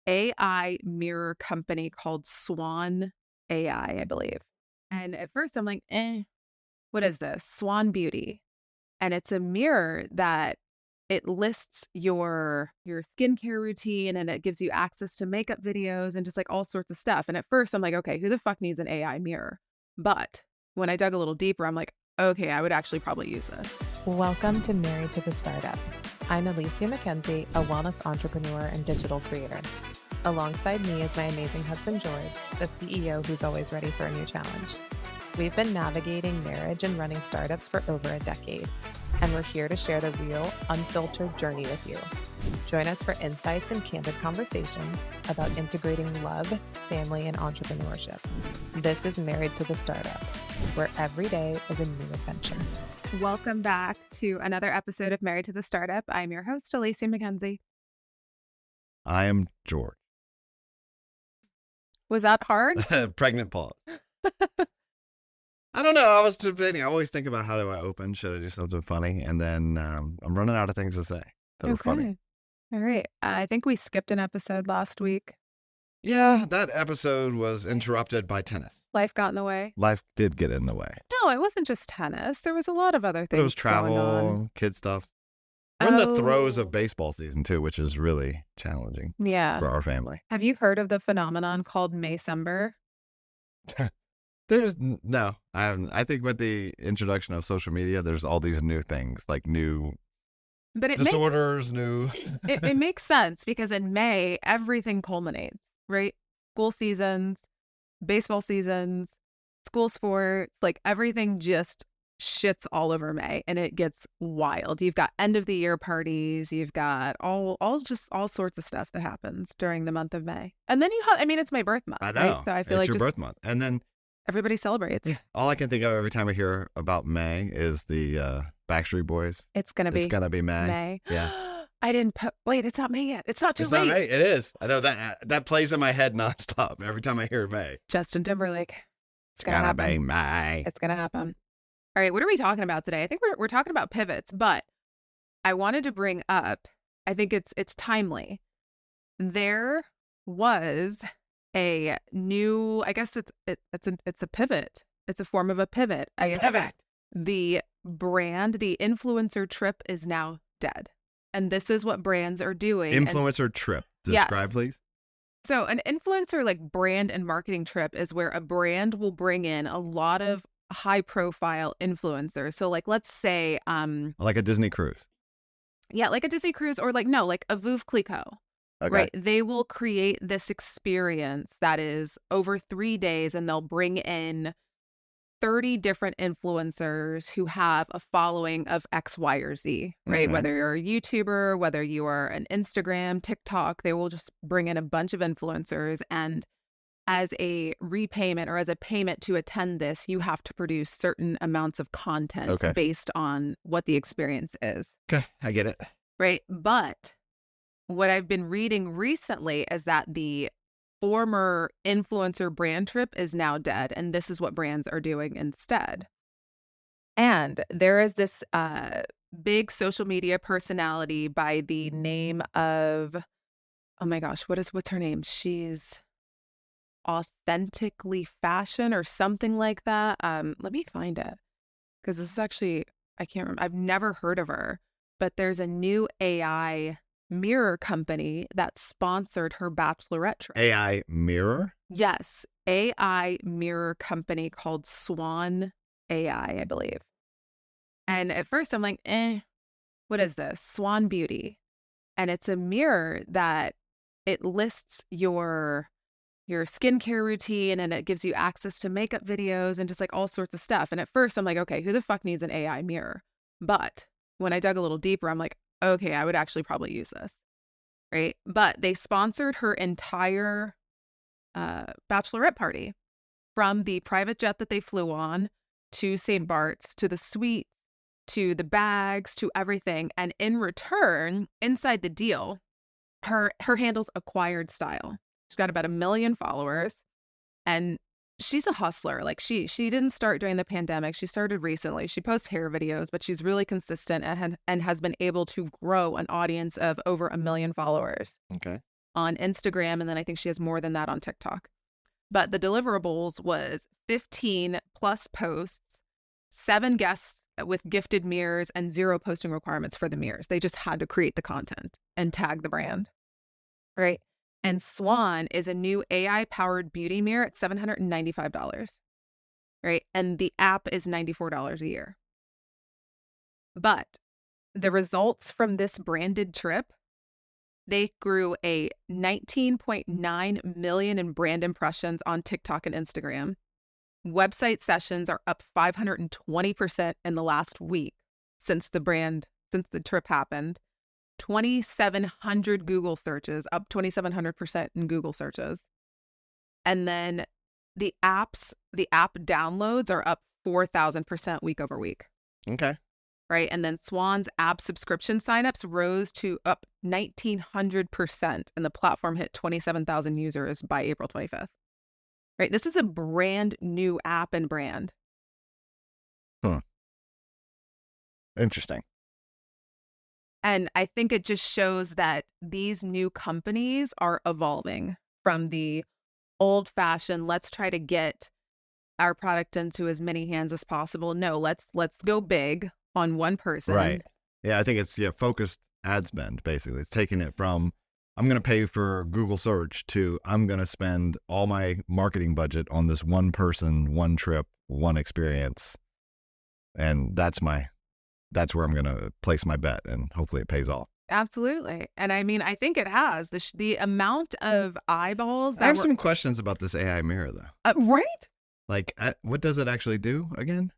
AI mirror company called Swan AI, I believe. And at first I'm like, what is this? Swan Beauty. And it's a mirror that it lists your skincare routine and it gives you access to makeup videos and just like all sorts of stuff. And at first I'm like, okay, who the fuck needs an AI mirror? But when I dug a little deeper, I'm like, okay, I would actually probably use this. Welcome to Married to the Startup. I'm Alicia McKenzie, a wellness entrepreneur and digital creator. Alongside me is my amazing husband, George, the CEO who's always ready for a new challenge. We've been navigating marriage and running startups for over a decade, and we're here to share the real, unfiltered journey with you. Join us for insights and candid conversations about integrating love, family, and entrepreneurship. This is Married to the Startup, where every day is a new adventure. Welcome back to another episode of Married to the Startup. I'm your host, Alicia McKenzie. I am George. Was that hard? Pregnant pause. I don't know. I was debating. I always think about how do I open? Should I do something funny? And then I'm running out of things to say that are funny. All right. I think we skipped an episode last week. Yeah, that episode was interrupted by tennis. Life got in the way. Life did get in the way. No, it wasn't just tennis. There was a lot of other things. But it was going on. travel, kid stuff. We're in the throes of baseball season too, which is really challenging for our family. Have you heard of the phenomenon called Maycember? No, I haven't. I think with the introduction of social media, there's all these new things, like new disorders, It makes sense because in May, everything culminates, right? School seasons, baseball seasons, school sports, like everything just shits all over May and it gets wild. You've got end of the year parties, you've got all sorts of stuff that happens during the month of May. And then it's my birth month. I know. Right? So I feel it's like your birth month. And then everybody celebrates. Yeah, all I can think of every time I hear about May is the Backstreet Boys. It's gonna be May. Yeah. I didn't wait, it's not May yet. It's not too late. It's not May. It is. I know that plays in my head nonstop every time I hear May. Justin Timberlake. It's gonna happen. Be May. It's gonna happen. All right, what are we talking about today? I think we're talking about pivots, but I wanted to bring up, I think it's timely. There was a new, I guess it's a pivot. It's a form of a pivot. I guess Pivot. The brand, the influencer trip is now dead. And this is what brands are doing. Influencer trip. Describe, please. So an influencer like brand and marketing trip is where a brand will bring in a lot of high profile influencers. So like, let's say, like a Disney cruise. Yeah, like a Disney cruise or like a Veuve Clicquot. Okay. Right. They will create this experience that is over 3 days and they'll bring in 30 different influencers who have a following of X, Y, or Z, right? Okay. Whether you're a YouTuber, whether you are an Instagram, TikTok, they will just bring in a bunch of influencers. And as a repayment or as a payment to attend this, you have to produce certain amounts of content based on what the experience is. Okay, I get it. Right. But what I've been reading recently is that the former influencer brand trip is now dead. And this is what brands are doing instead. And there is this big social media personality by the name of, oh my gosh, what's her name? She's Authentically Fashion or something like that. Let me find it because this is actually, I can't remember. I've never heard of her, but there's a new AI mirror company that sponsored her bachelorette trip. AI mirror? Yes. AI mirror company called Swan AI, I believe. And at first I'm like, what is this? Swan Beauty. And it's a mirror that it lists your skincare routine and it gives you access to makeup videos and just like all sorts of stuff. And at first I'm like, okay, who the fuck needs an AI mirror? But when I dug a little deeper, I'm like, okay, I would actually probably use this, right? But they sponsored her entire bachelorette party from the private jet that they flew on to St. Bart's, to the suite, to the bags, to everything. And in return, inside the deal, her handle's Acquired Style. She's got about 1 million followers and she's a hustler. Like she didn't start during the pandemic. She started recently. She posts hair videos, but she's really consistent and has been able to grow an audience of over 1 million followers. Okay. on Instagram, and then I think she has more than that on TikTok. But the deliverables was 15 plus posts, 7 guests with gifted mirrors, and 0 posting requirements for the mirrors. They just had to create the content and tag the brand, right? And Swan is a new AI-powered beauty mirror at $795, right? And the app is $94 a year. But the results from this branded trip, they grew a 19.9 million in brand impressions on TikTok and Instagram. Website sessions are up 520% in the last week since the trip happened. 2,700 Google searches, up 2,700% in Google searches. And then the app downloads are up 4,000% week over week. Okay. Right. And then Swan's app subscription signups rose to up 1,900%, and the platform hit 27,000 users by April 25th. Right. This is a brand new app and brand. Interesting. And I think it just shows that these new companies are evolving from the old fashioned, let's try to get our product into as many hands as possible. No, let's go big on one person. Right. Yeah, I think it's focused ad spend, basically. It's taking it from I'm going to pay for Google search to I'm going to spend all my marketing budget on this one person, one trip, one experience. And that's where I'm going to place my bet, and hopefully it pays off. Absolutely. And I mean, I think it has. The amount of eyeballs. I have some questions about this AI mirror, though. Right? Like, what does it actually do again?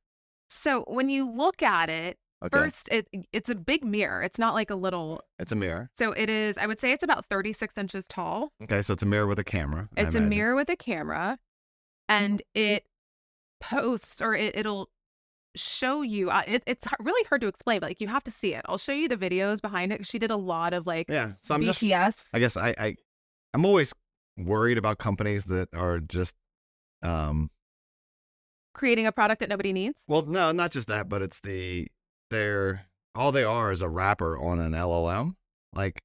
So when you look at it, first, it's a big mirror. It's not like a little. It's a mirror. So it is, I would say it's about 36 inches tall. Okay, so it's a mirror with a camera. It's a mirror with a camera, and it posts, or it'll show you. It's really hard to explain, but like you have to see it. I'll show you the videos behind it. She did a lot of like so I'm BTS. I guess I'm always worried about companies that are just creating a product that nobody needs. Well, no, not just that, but it's all they are is a wrapper on an LLM. Like,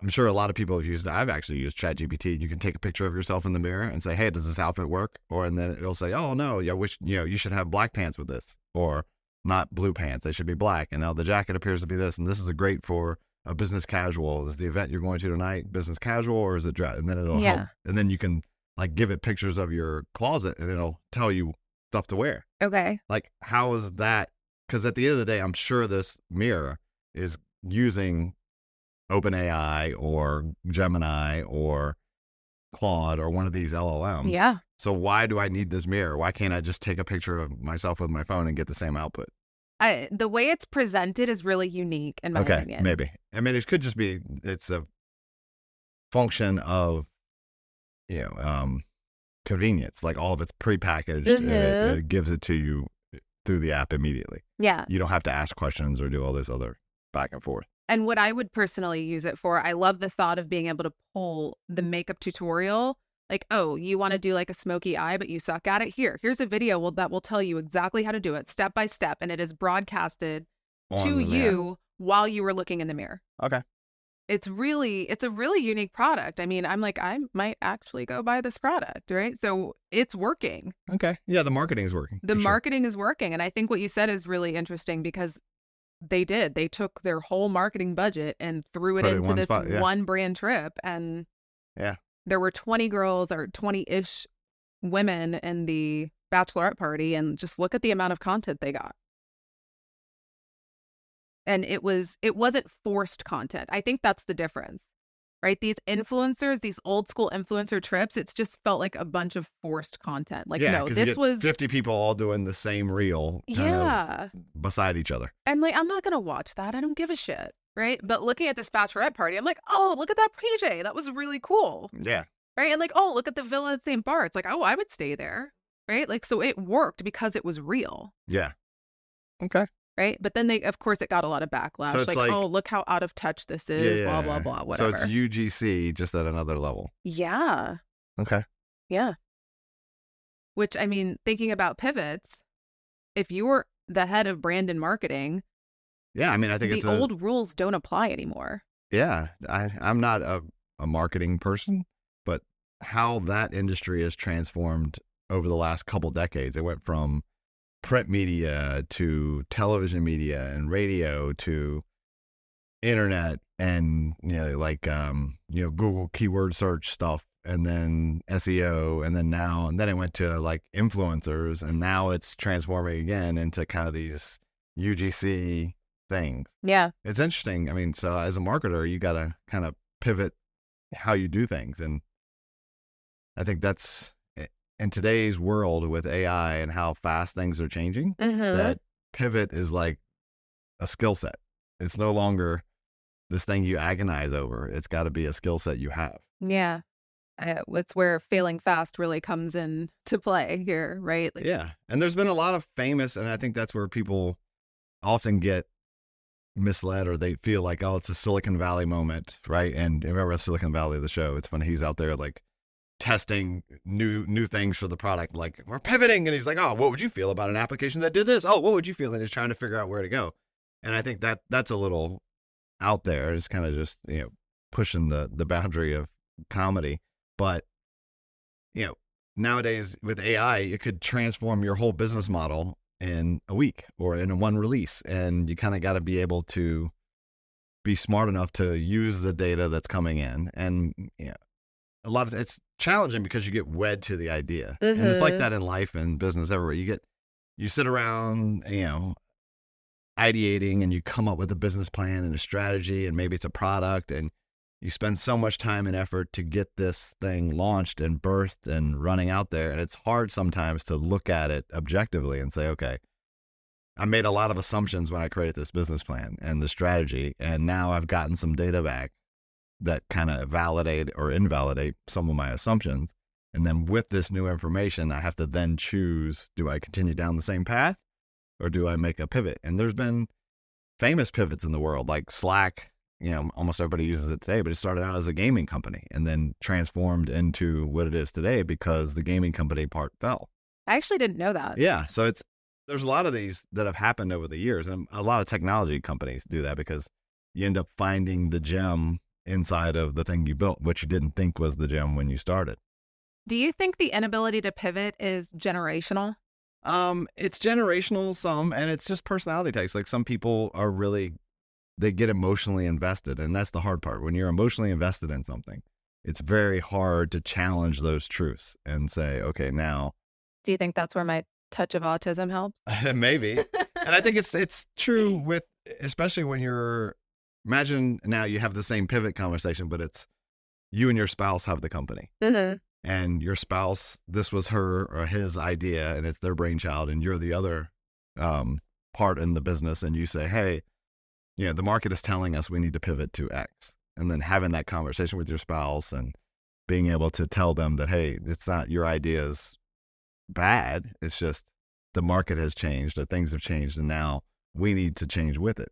I'm sure a lot of people have used it. I've actually used ChatGPT. You can take a picture of yourself in the mirror and say, "Hey, does this outfit work?" And then it'll say, "Oh no, I wish you should have black pants with this, or not blue pants. They should be black. And now the jacket appears to be this, and this is great for a business casual. Is the event you're going to tonight business casual, or is it dress?" And then it'll help. And then you can like give it pictures of your closet, and it'll tell you stuff to wear. Okay. Like, how is that? Because at the end of the day, I'm sure this mirror is using OpenAI or Gemini or Claude or one of these LLMs. Yeah. So why do I need this mirror? Why can't I just take a picture of myself with my phone and get the same output? The way it's presented is really unique in my opinion. Maybe. I mean, it could just be it's a function of convenience. Like all of it's prepackaged. Mm-hmm. And it gives it to you through the app immediately. Yeah. You don't have to ask questions or do all this other back and forth. And what I would personally use it for, I love the thought of being able to pull the makeup tutorial. Like, oh, you want to do like a smoky eye, but you suck at it? Here's a video that will tell you exactly how to do it step by step. And it is broadcasted to you while you were looking in the mirror. Okay. It's a really unique product. I mean, I'm like, I might actually go buy this product, right? So it's working. Okay. Yeah, the marketing is working. The marketing is working. And I think what you said is really interesting because they took their whole marketing budget and threw it into this one brand trip. And there were 20 girls or 20-ish women in the bachelorette party, and just look at the amount of content they got. And it wasn't forced content. I think that's the difference, right? These influencers, these old school influencer trips, it's just felt like a bunch of forced content. Like, no, this was 50 people all doing the same reel. Beside each other. And like, I'm not going to watch that. I don't give a shit. Right. But looking at this bachelorette party, I'm like, oh, look at that PJ. That was really cool. Yeah. Right. And like, oh, look at the villa at St. Bart's. Like, oh, I would stay there. Right. Like, so it worked because it was real. Yeah. Okay. Right. But then it got a lot of backlash. So like, oh, look how out of touch this is. Blah, blah, blah, whatever. So it's UGC just at another level. Yeah. Okay. Yeah. Which, I mean, thinking about pivots, if you were the head of brand and marketing, I mean, I think the old rules don't apply anymore. Yeah, I'm not a marketing person, but how that industry has transformed over the last couple decades. It went from print media to television media and radio to internet and Google keyword search stuff, and then SEO, and then it went to like influencers, and now it's transforming again into kind of these UGC things. Yeah. It's interesting. I mean, so as a marketer, you got to kind of pivot how you do things, and I think that's in today's world with AI and how fast things are changing, that pivot is like a skill set. It's no longer this thing you agonize over. It's got to be a skill set you have. Yeah. It's where failing fast really comes in to play here, right? Like, Yeah. And there's been a lot of famous, and I think that's where people often get misled, or they feel like, oh, it's a Silicon Valley moment, right? And remember Silicon Valley, the show, it's when he's out there like testing new things for the product, like we're pivoting, and he's like, oh, what would you feel about an application that did this? Oh, what would you feel? And he's trying to figure out where to go. And I think that's a little out there. It's kind of just, pushing the boundary of comedy. But, nowadays with AI, it could transform your whole business model in a week or in one release. And you kind of got to be able to be smart enough to use the data that's coming in. And, a lot of it's challenging because you get wed to the idea. And it's like that in life and business everywhere. You sit around, ideating, and you come up with a business plan and a strategy, and maybe it's a product, and you spend so much time and effort to get this thing launched and birthed and running out there. And it's hard sometimes to look at it objectively and say, okay, I made a lot of assumptions when I created this business plan and the strategy, and now I've gotten some data back that kind of validate or invalidate some of my assumptions. And then with this new information, I have to then choose, do I continue down the same path or do I make a pivot? And there's been famous pivots in the world, like Slack. Almost everybody uses it today, but it started out as a gaming company and then transformed into what it is today because the gaming company part fell. I actually didn't know that. Yeah. So there's a lot of these that have happened over the years, and a lot of technology companies do that because you end up finding the gem inside of the thing you built, which you didn't think was the gem when you started. Do you think the inability to pivot is generational? It's generational some, and it's just personality types. Like some people they get emotionally invested, and that's the hard part. When you're emotionally invested in something, it's very hard to challenge those truths and say, okay, now. Do you think that's where my touch of autism helps? Maybe. And I think it's true with, especially when imagine now you have the same pivot conversation, but it's you and your spouse have the company. And your spouse, this was her or his idea, and it's their brainchild, and you're the other part in the business, and you say, hey, the market is telling us we need to pivot to X. And then having that conversation with your spouse and being able to tell them that, hey, it's not your idea is bad. It's just the market has changed, or things have changed, and now we need to change with it.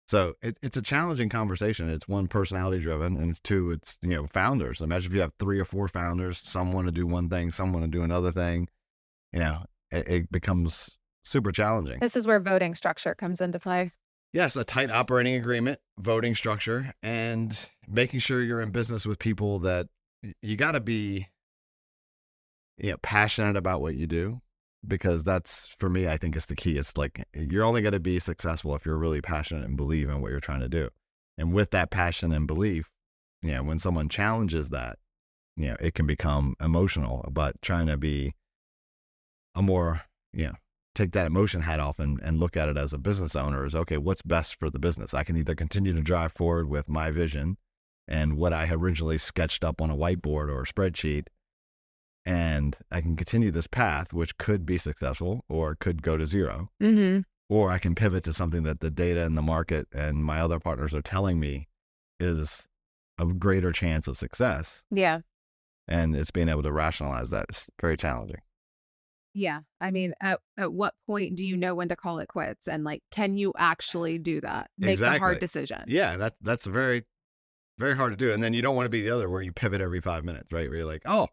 So it's a challenging conversation. It's one, personality driven, and it's two, it's, founders. Imagine if you have 3 or 4 founders, some want to do one thing, some want to do another thing, it becomes super challenging. This is where voting structure comes into play. Yes, a tight operating agreement, voting structure, and making sure you're in business with people that you got to be, passionate about what you do, because that's, for me, I think is the key. It's like, you're only going to be successful if you're really passionate and believe in what you're trying to do. And with that passion and belief, when someone challenges that, it can become emotional, but trying to be a more, take that emotion hat off and look at it as a business owner is, okay, what's best for the business? I can either continue to drive forward with my vision and what I originally sketched up on a whiteboard or a spreadsheet, and I can continue this path, which could be successful or could go to zero. Or I can pivot to something that the data and the market and my other partners are telling me is a greater chance of success. Yeah. And it's being able to rationalize that is very challenging. Yeah. I mean, at what point do you know when to call it quits? And like, can you actually do that? Make the hard decision. Yeah, that's very, very hard to do. And then you don't want to be the other where you pivot every 5 minutes, right? Where you're like, oh,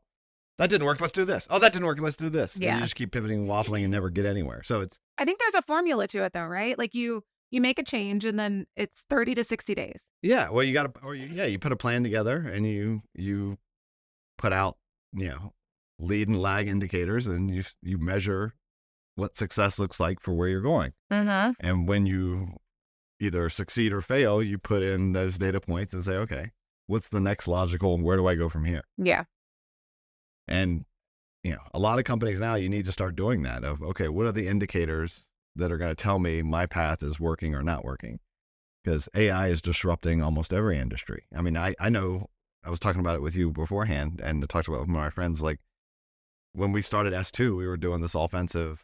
that didn't work, let's do this. Oh, that didn't work, let's do this. Yeah. And you just keep pivoting and waffling and never get anywhere. So I think there's a formula to it though, right? Like you You make a change and then it's 30 to 60 days. Yeah. Well, you put a plan together and you put out, lead and lag indicators, and you measure what success looks like for where you're going. And when you either succeed or fail, you put in those data points and say, okay, what's the next logical, where do I go from here? Yeah. And, a lot of companies now, you need to start doing that of, okay, what are the indicators that are going to tell me my path is working or not working? Because AI is disrupting almost every industry. I mean, I know I was talking about it with you beforehand, and I talked about it with my friends, like when we started S2, we were doing this offensive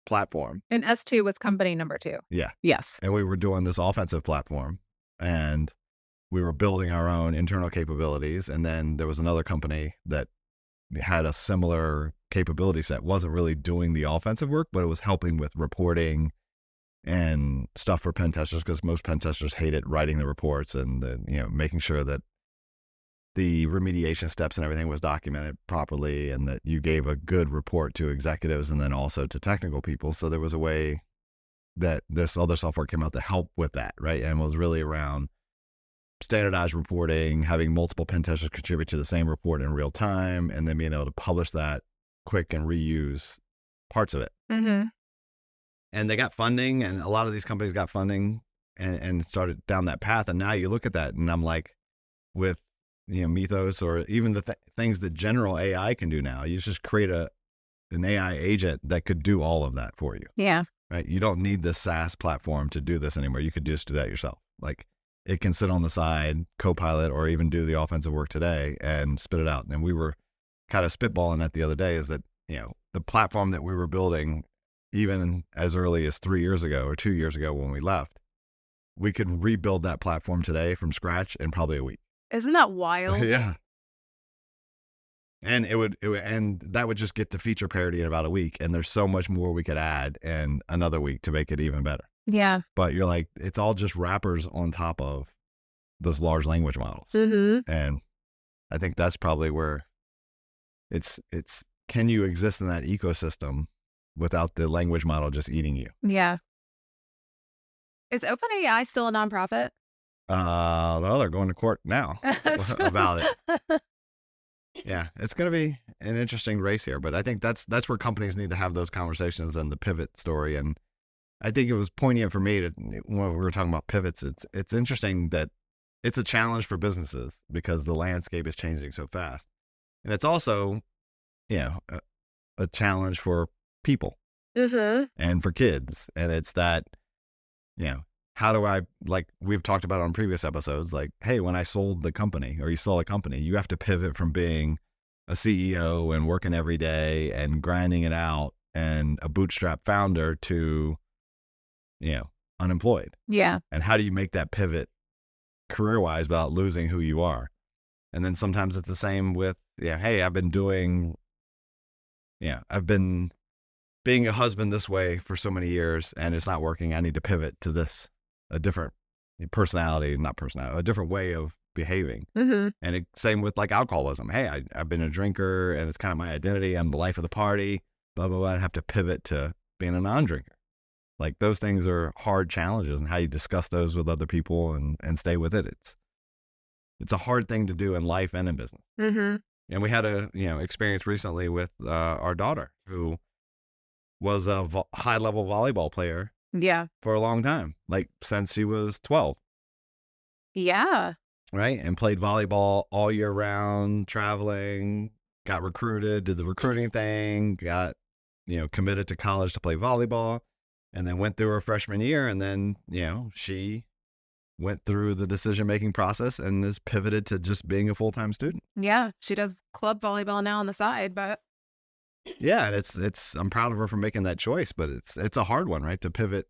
platform. And S2 was company number 2. Yeah. Yes. And we were doing this offensive platform, and we were building our own internal capabilities. And then there was another company that had a similar capability set, wasn't really doing the offensive work, but it was helping with reporting and stuff for pen testers, because most pen testers hated writing the reports and making sure that the remediation steps and everything was documented properly, and that you gave a good report to executives and then also to technical people. So there was a way that this other software came out to help with that, right? And it was really around standardized reporting, having multiple pen testers contribute to the same report in real time, and then being able to publish that quick and reuse parts of it. And they got funding, and a lot of these companies got funding and started down that path. And now you look at that, and I'm like, with Mythos, or even the things that general AI can do now, you just create an AI agent that could do all of that for you. Yeah. Right? You don't need the SaaS platform to do this anymore. You could just do that yourself. Like, it can sit on the side, co-pilot, or even do the offensive work today and spit it out. And we were kind of spitballing that the other day, is that, the platform that we were building, even as early as 3 years ago or 2 years ago when we left, we could rebuild that platform today from scratch in probably a week. Isn't that wild? Yeah. And and that would just get to feature parity in about a week. And there's so much more we could add in another week to make it even better. Yeah. But you're like, it's all just wrappers on top of those large language models. And I think that's probably where it's can you exist in that ecosystem without the language model just eating you? Yeah. Is OpenAI still a nonprofit? Well, they're going to court now about it. Yeah, it's going to be an interesting race here, but I think that's where companies need to have those conversations and the pivot story. And I think it was poignant for me when we were talking about pivots. It's interesting that it's a challenge for businesses because the landscape is changing so fast, and it's also, a challenge for people and for kids. And it's that, how do I, like we've talked about on previous episodes, like, hey, when I sold the company, or you sell a company, you have to pivot from being a CEO and working every day and grinding it out and a bootstrap founder to, unemployed. Yeah. And how do you make that pivot career-wise without losing who you are? And then sometimes it's the same with, hey, I've been being a husband this way for so many years and it's not working. I need to pivot to this, a different a different way of behaving. And same with like alcoholism. Hey, I've been a drinker and it's kind of my identity. I'm the life of the party, blah, blah, blah. I have to pivot to being a non-drinker. Like, those things are hard challenges, and how you discuss those with other people and stay with it. It's a hard thing to do in life and in business. And we had a, experience recently with our daughter, who was a high-level volleyball player for a long time, like since she was 12. Yeah. Right? And played volleyball all year round, traveling, got recruited, did the recruiting thing, got, committed to college to play volleyball, and then went through her freshman year. And then, she went through the decision-making process and is pivoted to just being a full-time student. Yeah. She does club volleyball now on the side, but. Yeah. And I'm proud of her for making that choice, but it's a hard one, right? To pivot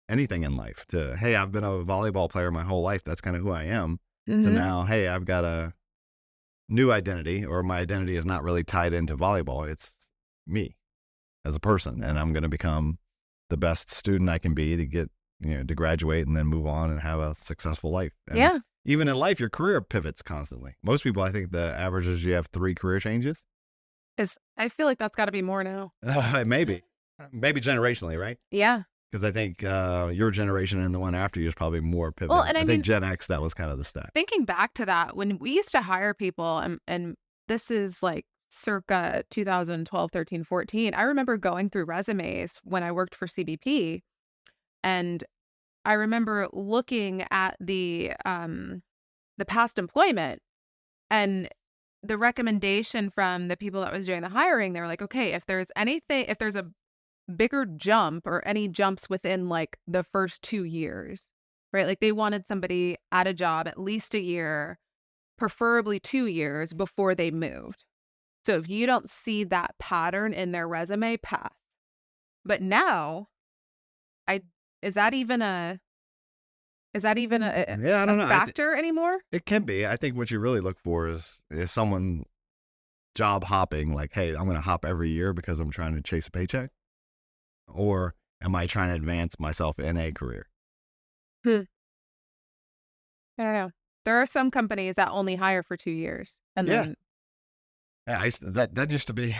anything in life to, hey, I've been a volleyball player my whole life. That's kind of who I am. To now, hey, I've got a new identity, or my identity is not really tied into volleyball. It's me as a person, and I'm going to become the best student I can be to get, to graduate and then move on and have a successful life. And even in life, your career pivots constantly. Most people, I think the average is you have 3 career changes. I feel like that's got to be more now. Maybe generationally, right? Yeah. Because I think your generation and the one after you is probably more pivoted. Well, and I think mean, Gen X, that was kind of the stack. thinking back to that, when we used to hire people, and this is like circa 2012, 13, 14, I remember going through resumes when I worked for CBP, and I remember looking at the past employment, and the recommendation from the people that was doing the hiring, they were like, okay, if there's a bigger jump or any jumps within like the first 2 years, right? Like they wanted somebody at a job at least a year, preferably 2 years before they moved. So if you don't see that pattern in their resume, pass. But now, I is that even a Yeah, I don't know. factor anymore? It can be. I think what you really look for is someone job hopping, like, hey, I'm going to hop every year because I'm trying to chase a paycheck? Or am I trying to advance myself in a career? I don't know. There are some companies that only hire for 2 years. And Yeah. then Yeah, that used to be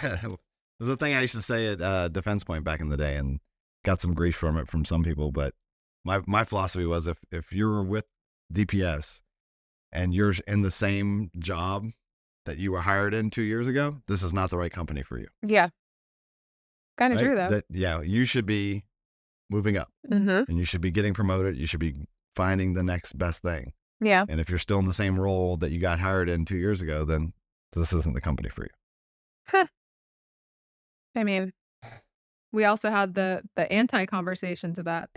was the thing I used to say at Defense Point back in the day, and got some grief from it from some people. But my philosophy was if you're with DPS and you're in the same job that you were hired in 2 years ago, this is not the right company for you. yeah. Kind of Right? true though. You should be moving up, Mm-hmm. and you should be getting promoted. You should be finding the next best thing. Yeah. And if you're still in the same role that you got hired in 2 years ago, then this isn't the company for you. I mean, we also had the anti-conversation to that,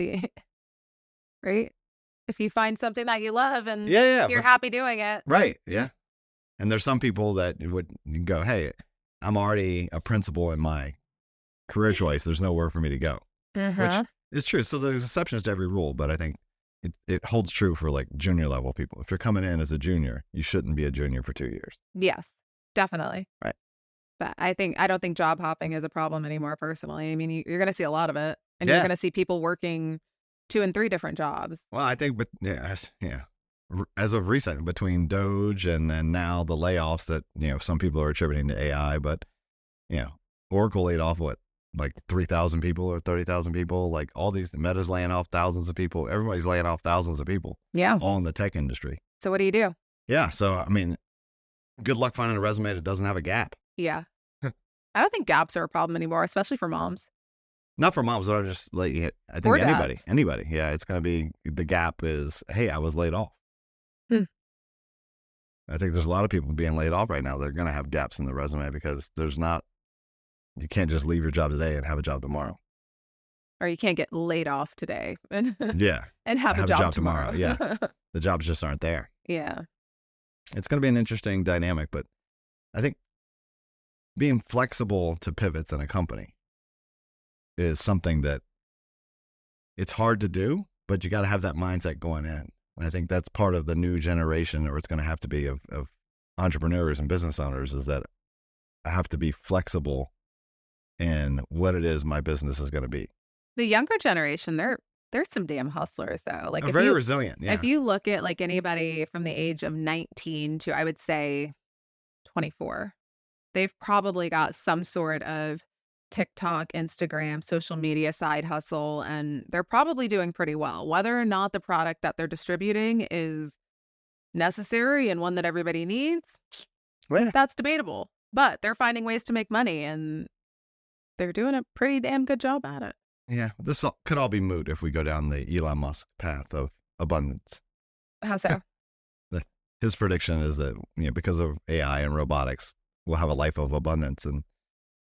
right? If you find something that you love and you're happy doing it. Right. Yeah. And there's some people that would go, hey, I'm already a principal in my career choice. There's nowhere for me to go, which is true. So there's exceptions to every rule, but I think it holds true for like junior level people. If you're coming in as a junior, you shouldn't be a junior for 2 years. Yes, definitely. Right. But I don't think job hopping is a problem anymore personally. I mean, you're going to see a lot of it, and Yeah. you're going to see people working 2 and 3 different jobs. Well, I think, but as of recent, between Doge and now the layoffs that, some people are attributing to AI, but, Oracle laid off like 3,000 people or 30,000 people, like all these, Meta's laying off thousands of people. Everybody's laying off thousands of people. Yeah. All in the tech industry. So what do you do? Yeah. So, I mean, good luck finding a resume that doesn't have a gap. Yeah. I don't think gaps are a problem anymore, especially for moms. Not for moms, but I just like, I think Or anybody. dads. Yeah. It's going to be, the gap is, hey, I was laid off. I think there's a lot of people being laid off right now. They're going to have gaps in the resume because you can't just leave your job today and have a job tomorrow. Or you can't get laid off today and Yeah. and have a job tomorrow. Yeah. The jobs just aren't there. Yeah. It's going to be an interesting dynamic, but I think being flexible to pivots in a company is something that it's hard to do, but you got to have that mindset going in. And I think that's part of the new generation, or it's going to have to be of entrepreneurs and business owners, is that I have to be flexible in what it is my business is going to be. The younger generation, they're some damn hustlers though. Like Very resilient. Yeah. If you look at like anybody from the age of 19 to, I would say, 24, they've probably got some sort of TikTok, Instagram, social media side hustle, and they're probably doing pretty well. Whether or not the product that they're distributing is necessary and one that everybody needs, that's debatable. But they're finding ways to make money, and they're doing a pretty damn good job at it. Yeah, this could all be moot if we go down the Elon Musk path of abundance. How so? His prediction is that, because of AI and robotics, we'll have a life of abundance and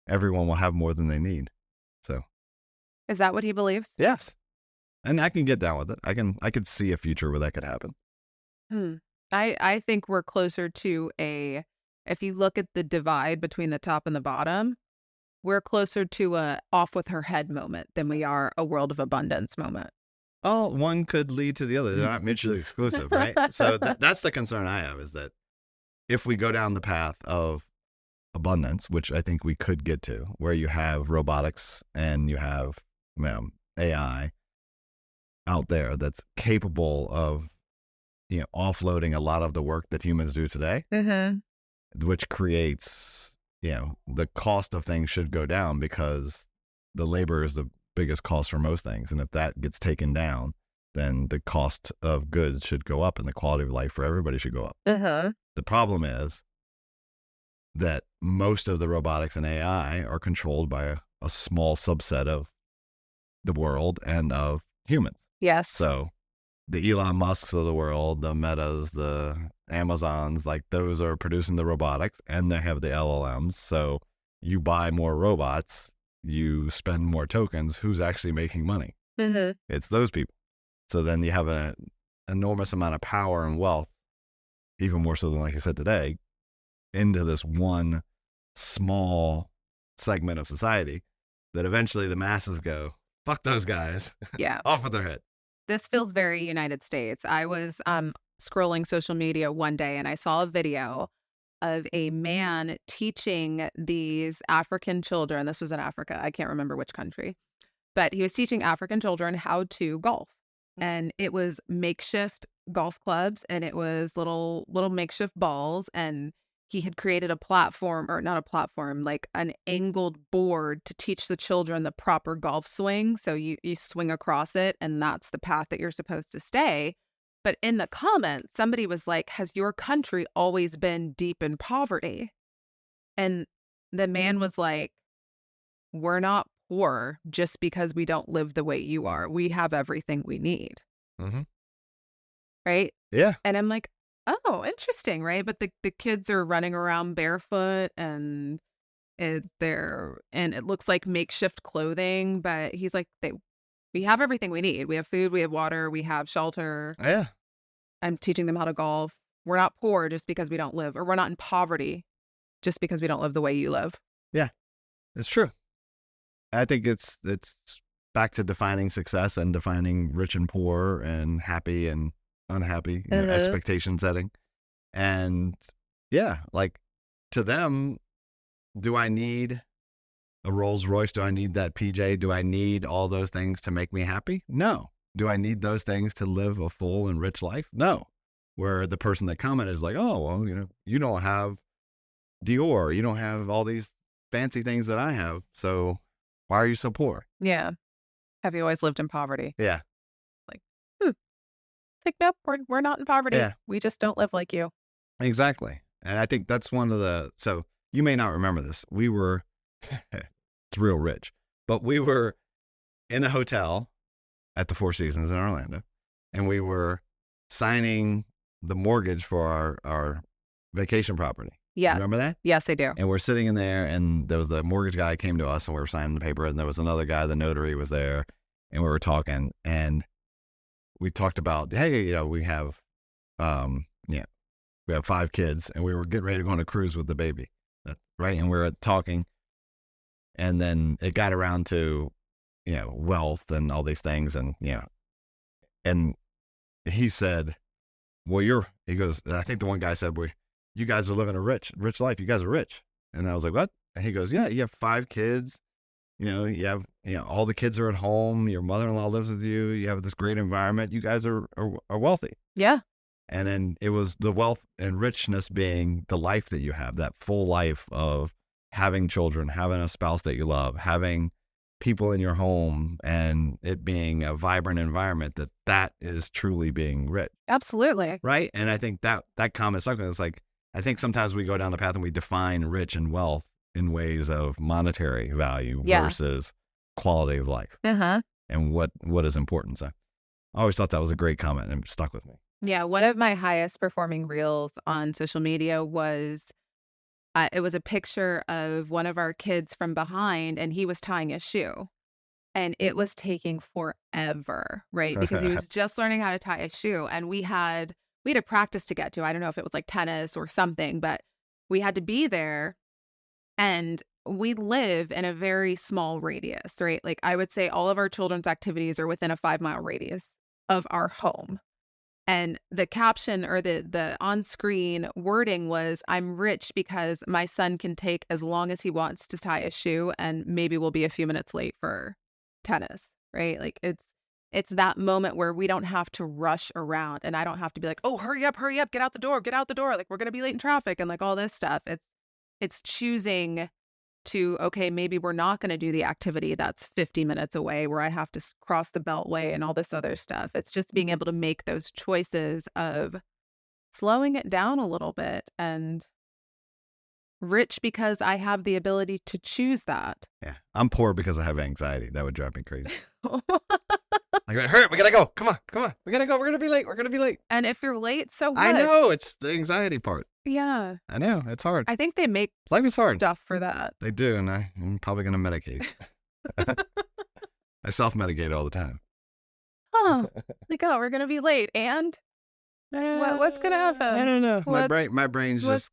everyone will have more than they need. So, is that what he believes? Yes. And I can get down with it. I could see a future where that could happen. I think we're closer to if you look at the divide between the top and the bottom, we're closer to a off with her head moment than we are a world of abundance moment. Oh, one could lead to the other. They're not mutually exclusive, right? So that's the concern I have, is that if we go down the path of abundance, which I think we could get to, where you have robotics and you have AI out there that's capable of, offloading a lot of the work that humans do today, which creates, the cost of things should go down because the labor is the biggest cost for most things. And if that gets taken down, then the cost of goods should go up and the quality of life for everybody should go up. Uh-huh. The problem is that most of the robotics and AI are controlled by a small subset of the world and of humans. Yes. So the Elon Musks of the world, the Metas, the Amazons, like those are producing the robotics and they have the LLMs. So you buy more robots, you spend more tokens. Who's actually making money? Mm-hmm. It's those people. So then you have an enormous amount of power and wealth, even more so than, like I said today, into this one small segment of society that eventually the masses go, fuck those guys. Yeah. Off with their head. This feels very United States. I was scrolling social media one day and I saw a video of a man teaching these African children. This was in Africa. I can't remember which country, but he was teaching African children how to golf. And it was makeshift golf clubs and it was little makeshift balls. And he had created a platform, or not a platform, like an angled board to teach the children the proper golf swing. So you swing across it and that's the path that you're supposed to stay. But in the comments, somebody was like, has your country always been deep in poverty? And the man was like, we're not poor just because we don't live the way you are. We have everything we need. Mm-hmm. Right? Yeah. And I'm like, oh, interesting, right? But the kids are running around barefoot and it looks like makeshift clothing, but he's like, we have everything we need. We have food, we have water, we have shelter. Yeah. I'm teaching them how to golf. We're not poor just because we don't live, or we're not in poverty just because we don't live the way you live. Yeah. It's true. I think it's back to defining success and defining rich and poor and happy and unhappy, expectation setting. And yeah, like to them, do I need a Rolls Royce? Do I need that PJ? Do I need all those things to make me happy? No. Do I need those things to live a full and rich life? No. Where the person that commented is like, oh, well, you don't have Dior. You don't have all these fancy things that I have. So why are you so poor? Yeah. Have you always lived in poverty? Yeah. Like, like, nope, we're not in poverty. Yeah. We just don't live like you. Exactly. And I think that's one of so you may not remember this. We were, it's real rich, but we were in a hotel at the Four Seasons in Orlando, and we were signing the mortgage for our vacation property. Yes. Remember that? Yes, I do. And we're sitting in there, and there was the mortgage guy came to us, and we were signing the paper, and there was another guy, the notary was there, and we were talking, and we talked about, hey, we have, we have 5 kids, and we were getting ready to go on a cruise with the baby, right? And we were talking, and then it got around to, wealth and all these things, and and he said, well, he goes, I think the one guy said, well, you guys are living a rich life. You guys are rich. And I was like, what? And he goes, yeah, you have 5 kids. You have, all the kids are at home. Your mother-in-law lives with you. You have this great environment. You guys are wealthy. Yeah. And then it was the wealth and richness being the life that you have, that full life of having children, having a spouse that you love, having people in your home, and it being a vibrant environment, that is truly being rich. Absolutely. Right. And I think that comment stuck with us. Like, I think sometimes we go down the path and we define rich and wealth in ways of monetary value versus quality of life and what is important. So I always thought that was a great comment and it stuck with me. Yeah. One of my highest performing reels on social media was, it was a picture of one of our kids from behind, and he was tying a shoe. And it was taking forever, right? Because he was just learning how to tie a shoe. And we had a practice to get to. I don't know if it was like tennis or something, but we had to be there. And we live in a very small radius, right? Like, I would say all of our children's activities are within a 5-mile radius of our home. And the caption, or the on-screen wording was, I'm rich because my son can take as long as he wants to tie a shoe, and maybe we'll be a few minutes late for tennis, right? Like, it's that moment where we don't have to rush around, and I don't have to be like, oh, hurry up, get out the door. Like, we're going to be late in traffic and like all this stuff. It's choosing to, okay, maybe we're not going to do the activity that's 50 minutes away where I have to cross the beltway and all this other stuff. It's just being able to make those choices of slowing it down a little bit, and rich because I have the ability to choose that. Yeah. I'm poor because I have anxiety. That would drive me crazy. Like, hurry, we gotta go. Come on. We gotta go. We're gonna be late. And if you're late, so what? I know. It's the anxiety part. Yeah. I know. It's hard. I think they make Life is hard. stuff for that. They do, and I'm probably gonna medicate. I self-medicate all the time. Huh. Like, oh, we're gonna be late, and what's gonna happen? I don't know. What- My brain's just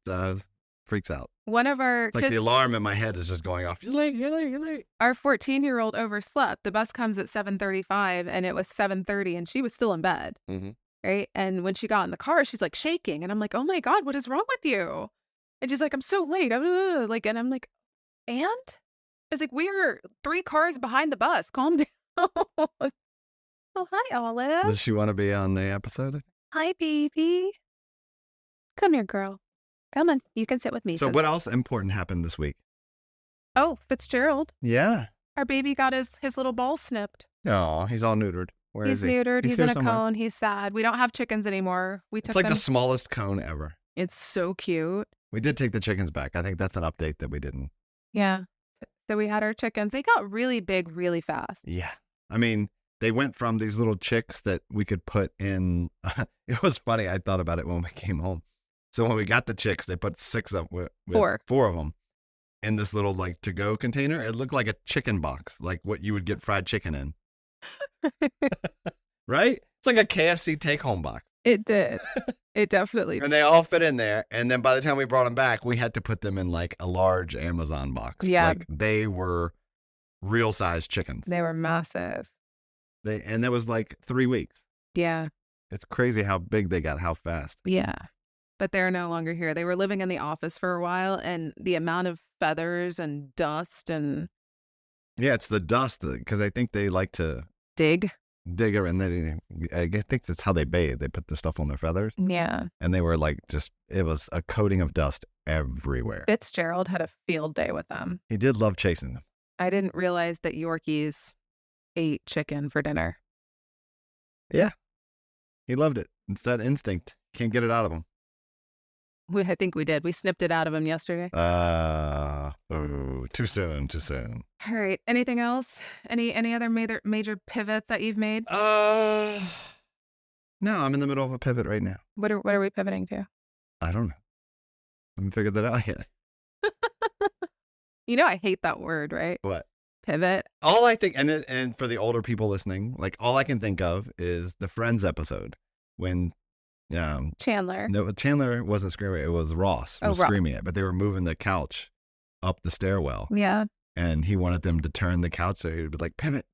freaks out. One of our Like kids, the alarm in my head is just going off. You're late. our 14-year-old overslept. The bus comes at 7:35, and it was 7:30, and she was still in bed. Mm-hmm. Right. And when she got in the car, she's like shaking, and I'm like, oh my God, what is wrong with you? And she's like, I'm so late. Like, and I'm like, and it's like, we're 3 cars behind the bus. Calm down. Oh, hi, Olive. Does she want to be on the episode? Hi, baby. Come here, girl. Come on. You can sit with me. So what else important happened this week? Oh, Fitzgerald. Yeah. Our baby got his little ball snipped. Oh, he's all neutered. Where He's is he? neutered. He's in here a somewhere. cone. He's sad. We don't have chickens anymore. We took It's like them. the smallest cone ever. It's so cute. We did take the chickens back. I think that's an update that we didn't. Yeah. So we had our chickens. They got really big really fast. Yeah. I mean, they went from these little chicks that we could put in. It was funny. I thought about it when we came home. So when we got the chicks, they put 6 of with 4 of them in this little like to-go container. It looked like a chicken box, like what you would get fried chicken in. Right? It's like a KFC take-home box. It did. It definitely did. And they all fit in there. And then by the time we brought them back, we had to put them in like a large Amazon box. Yeah. Like they were real size chickens. They were massive. And that was like 3 weeks. Yeah. It's crazy how big they got, how fast. Yeah. But they're no longer here. They were living in the office for a while, and the amount of feathers and dust and Yeah, it's the dust because I think they like to dig. dig her, and I think that's how they bathe. They put the stuff on their feathers, Yeah. and they were like it was a coating of dust everywhere. Fitzgerald had a field day with them. He did love chasing them. I didn't realize that Yorkies ate chicken for dinner. He loved it. It's that instinct. Can't get it out of him. I think we did. We snipped it out of him yesterday. Too soon. All right. Anything else? Any other major pivot that you've made? No, I'm in the middle of a pivot right now. What are we pivoting to? I don't know. I haven't figured that out yet. You know, I hate that word, right? What? Pivot. All I think, and for the older people listening, like all I can think of is the Friends episode when, Chandler. no, Chandler wasn't screaming. It was Ross was Ross. screaming it, but they were moving the couch up the stairwell, Yeah. and he wanted them to turn the couch, so he would be like, pivot,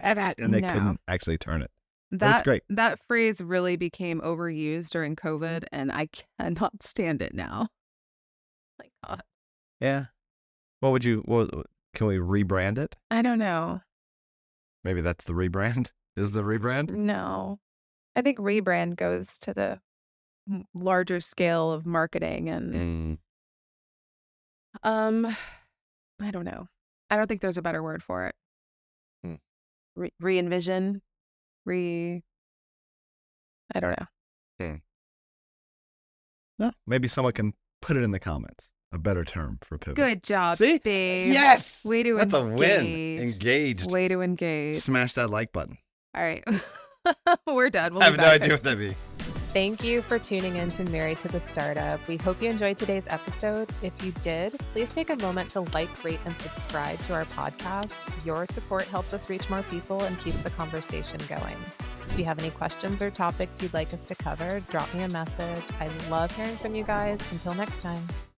and they No. couldn't actually turn it. That's great. That phrase really became overused during COVID, and I cannot stand it now. Like, God. Yeah. Can we rebrand it? I don't know. Maybe that's the rebrand. Is the rebrand? No. I think rebrand goes to the larger scale of marketing and I don't know. I don't think there's a better word for it. Re-envision. I don't know. No. Maybe someone can put it in the comments. A better term for pivot. Good job, See? babe. Yes. Way to That's engage. a win. Engaged. Way to engage. Smash that like button. All right. We're done. We'll I be have no back idea next- what that means. Thank you for tuning in to Married to the Startup. We hope you enjoyed today's episode. If you did, please take a moment to like, rate, and subscribe to our podcast. Your support helps us reach more people and keeps the conversation going. If you have any questions or topics you'd like us to cover, drop me a message. I love hearing from you guys. Until next time.